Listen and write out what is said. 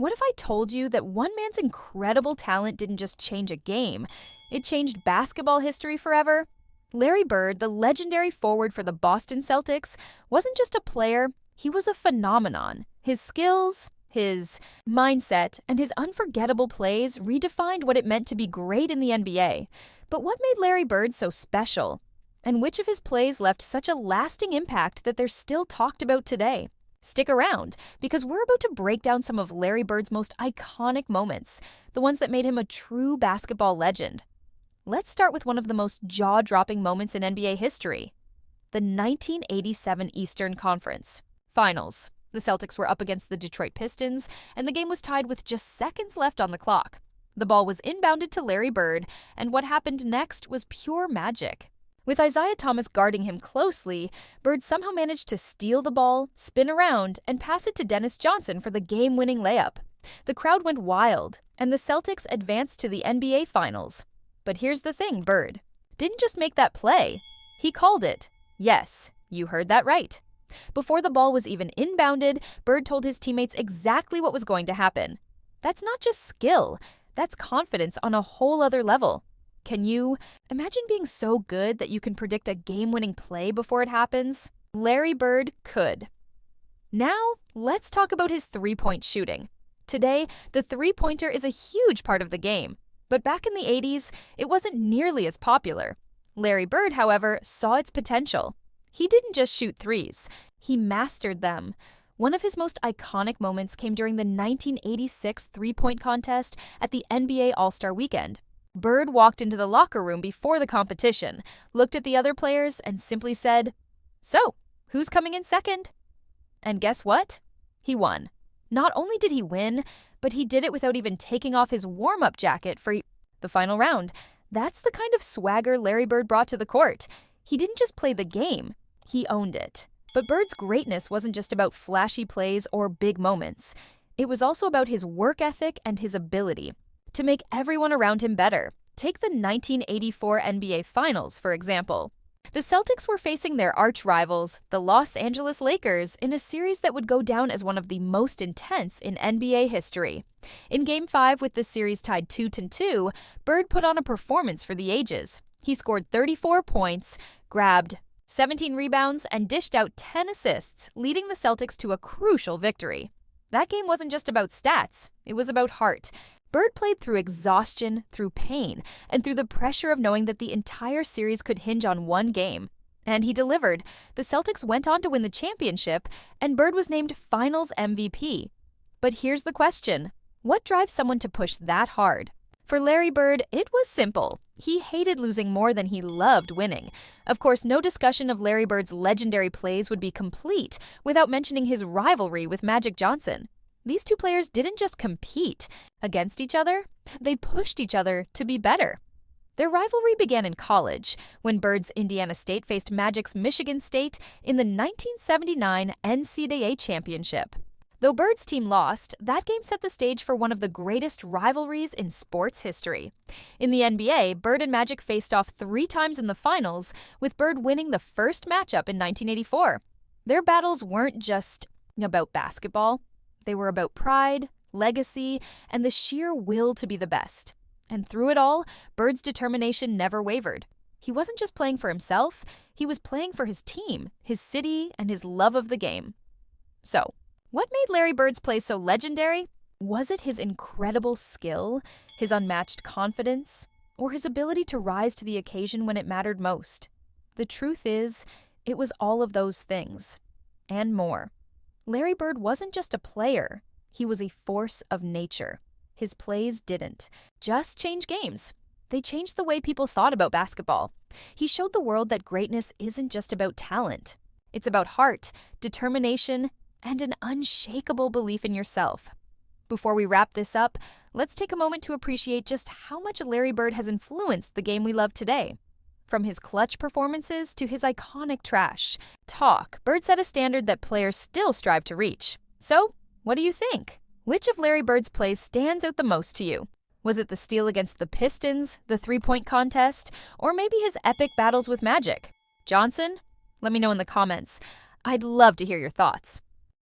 What if I told you that one man's incredible talent didn't just change a game, it changed basketball history forever? Larry Bird, the legendary forward for the Boston Celtics, wasn't just a player, he was a phenomenon. His skills, his mindset, and his unforgettable plays redefined what it meant to be great in the NBA. But what made Larry Bird so special? And which of his plays left such a lasting impact that they're still talked about today? Stick around, because we're about to break down some of Larry Bird's most iconic moments, the ones that made him a true basketball legend. Let's start with one of the most jaw-dropping moments in NBA history: the 1987 Eastern Conference Finals. The Celtics were up against the Detroit Pistons, and the game was tied with just seconds left on the clock. The ball was inbounded to Larry Bird, and what happened next was pure magic. With Isaiah Thomas guarding him closely, Bird somehow managed to steal the ball, spin around, and pass it to Dennis Johnson for the game-winning layup. The crowd went wild, and the Celtics advanced to the NBA Finals. But here's the thing, Bird didn't just make that play. He called it. Yes, you heard that right. Before the ball was even inbounded, Bird told his teammates exactly what was going to happen. That's not just skill, that's confidence on a whole other level. Can you imagine being so good that you can predict a game-winning play before it happens? Larry Bird could. Now, let's talk about his three-point shooting. Today, the three-pointer is a huge part of the game. But back in the 80s, it wasn't nearly as popular. Larry Bird, however, saw its potential. He didn't just shoot threes, he mastered them. One of his most iconic moments came during the 1986 three-point contest at the NBA All-Star Weekend. Bird walked into the locker room before the competition, looked at the other players, and simply said, "So, who's coming in second?" And guess what? He won. Not only did he win, but he did it without even taking off his warm-up jacket for the final round. That's the kind of swagger Larry Bird brought to the court. He didn't just play the game, he owned it. But Bird's greatness wasn't just about flashy plays or big moments. It was also about his work ethic and his ability to make everyone around him better. Take the 1984 NBA Finals, for example. The Celtics were facing their arch rivals, the Los Angeles Lakers, in a series that would go down as one of the most intense in NBA history. In Game 5, with the series tied 2-2, Bird put on a performance for the ages. He scored 34 points, grabbed 17 rebounds, and dished out 10 assists, leading the Celtics to a crucial victory. That game wasn't just about stats, it was about heart. Bird played through exhaustion, through pain, and through the pressure of knowing that the entire series could hinge on one game. And he delivered. The Celtics went on to win the championship, and Bird was named Finals MVP. But here's the question: what drives someone to push that hard? For Larry Bird, it was simple. He hated losing more than he loved winning. Of course, no discussion of Larry Bird's legendary plays would be complete without mentioning his rivalry with Magic Johnson. These two players didn't just compete against each other, they pushed each other to be better. Their rivalry began in college, when Bird's Indiana State faced Magic's Michigan State in the 1979 NCAA Championship. Though Bird's team lost, that game set the stage for one of the greatest rivalries in sports history. In the NBA, Bird and Magic faced off 3 times in the finals, with Bird winning the first matchup in 1984. Their battles weren't just about basketball. They were about pride, legacy, and the sheer will to be the best. And through it all, Bird's determination never wavered. He wasn't just playing for himself, he was playing for his team, his city, and his love of the game. So, what made Larry Bird's play so legendary? Was it his incredible skill, his unmatched confidence, or his ability to rise to the occasion when it mattered most? The truth is, it was all of those things, and more. Larry Bird wasn't just a player, he was a force of nature. His plays didn't just change games. They changed the way people thought about basketball. He showed the world that greatness isn't just about talent. It's about heart, determination, and an unshakable belief in yourself. Before we wrap this up, let's take a moment to appreciate just how much Larry Bird has influenced the game we love today. From his clutch performances to his iconic trash talk, Bird set a standard that players still strive to reach. So, what do you think? Which of Larry Bird's plays stands out the most to you? Was it the steal against the Pistons, the three-point contest, or maybe his epic battles with Magic Johnson? Let me know in the comments. I'd love to hear your thoughts.